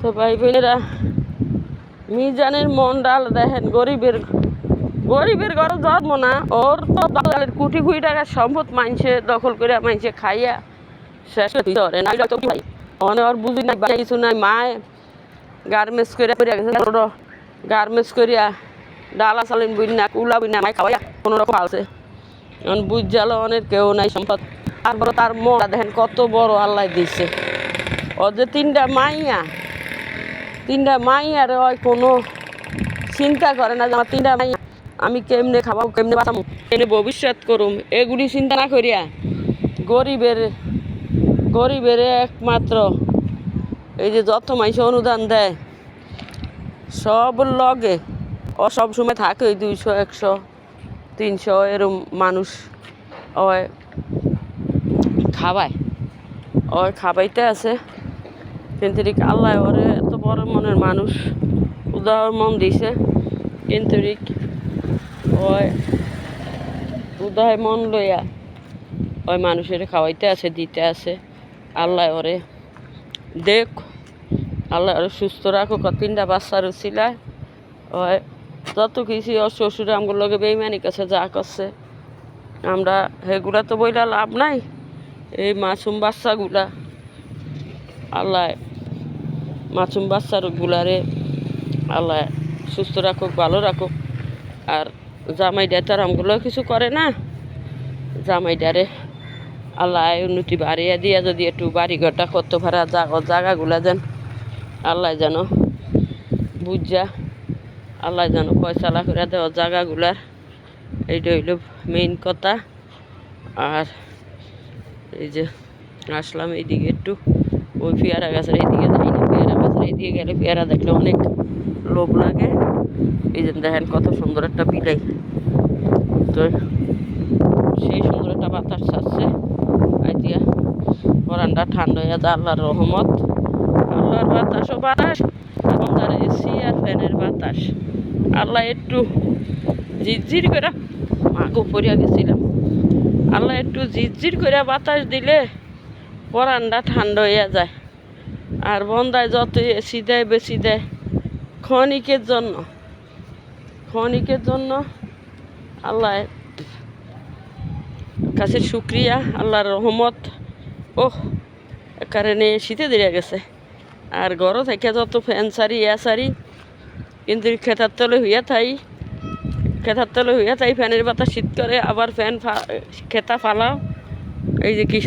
তো ভাই বোনেরা, মিজানের মন ডাল দেখেন, গরিবের গরিবের ঘরে জন্ম না, ওর তো বাঙালির কোটি কোটি টাকার সম্পদ মাইনছে দখল করে মাইনছে খাইয়া শেষ করে না। ওর বুঝি না কিছু নাই, মায় গার্মেন্টস করে গার্মেন্টস করিয়া ডালা চালিন বুঝ না, উলা বুঝ না, মাই খাওয়াইয়া কোনো রকম আছে। এখন বুঝ জালো অনেক কেউ নাই সম্পদ। তারপরে তার মনটা দেখেন কত বড় আল্লাহ দিচ্ছে। ও যে তিনটা মাইয়ার ওই কোনো চিন্তা করে না যে আমার তিনটা মাইয়া আমি কেমনে খাওয়াবো, কেমনে বাঁচাবো, কেমনে ভবিষ্যৎ করুম, এগুলি চিন্তা না করিয়া গরিবের একমাত্র এই যে যত মানুষ অনুদান দেয় সব লগে ও সব সময় থাকে ওই 200, 100, 300 এরম মানুষ ওই খাবাইতে আছে। কিন্তু আল্লাহ ওরে এত বড় মনের মানুষ উদার মন দিছে, কিন্তু ওই উদয় মন লইয়া ওই মানুষের খাওয়াইতে আছে, দিতে আছে। আল্লাহ ওরে দেখ, আল্লাহ ওরে সুস্থ রাখো। তিনটা বাচ্চার উছিলায় ওই যত কিছু ওর শ্বশুরে আমগুলো লগে বেইমানি কাছে যা করছে, আমরা সেগুলা তো বইলা লাভ নাই। এই মাসুম বাচ্চাগুলা আল্লাহ মাসুম বাচ্চাগুলারে আল্লাহ সুস্থ রাখুক, ভালো রাখুক। আর জামাইডা তার আমগুলো কিছু করে না, জামাইডারে আল্লাহ উন্নতি বাড়িয়ে দিয়া যদি একটু বাড়িঘরটা করতে পারা জায়গাগুলা যেন আল্লাহ যেন বুঝা, আল্লাহ যেন পয়সালা করে দেওয়া জায়গাগুলার, এইটা হইল মেইন কথা। আর এই যে আসলাম এইদিকে একটু, ওই পেয়ারা গাছের এইদিকে যাই না, পেয়ারা গাছের এইদিকে গেলে পেয়ারা দেখলে অনেক লোভ লাগে। এই যে দেখেন কত সুন্দর একটা বিলাই, তো সেই সুন্দর একটা বাতাস ছাড়ছে আইতিয়া, পরানটা ঠান্ডা হয়ে যায় আল্লাহর রহমত। আল্লাহর বাতাসও বাতাস, এখন তার এসি আর ফ্যানের বাতাস। আল্লাহ একটু ঝিরঝির করে মাগো পড়িয়া গেছিলাম, আল্লাহ একটু ঝিরঝির করে বাতাস দিলে পরানটা ঠান্ডা হইয়া যায়। আর বন্দায় যত এসি দেয় বেশি দেয় ক্ষণিকের জন্য। আল্লাহ কাছে শুক্রিয়া, আল্লাহর রহমত। কারণে শীতে দিয়ে গেছে। আর ঘর থেকে যত ফ্যান সারি সারি, কিন্তু খেতার তলে হইয়া থাই ফ্যানের বাতাস শীত করে, আবার ফ্যান খেতা ফালাও। এই যে কি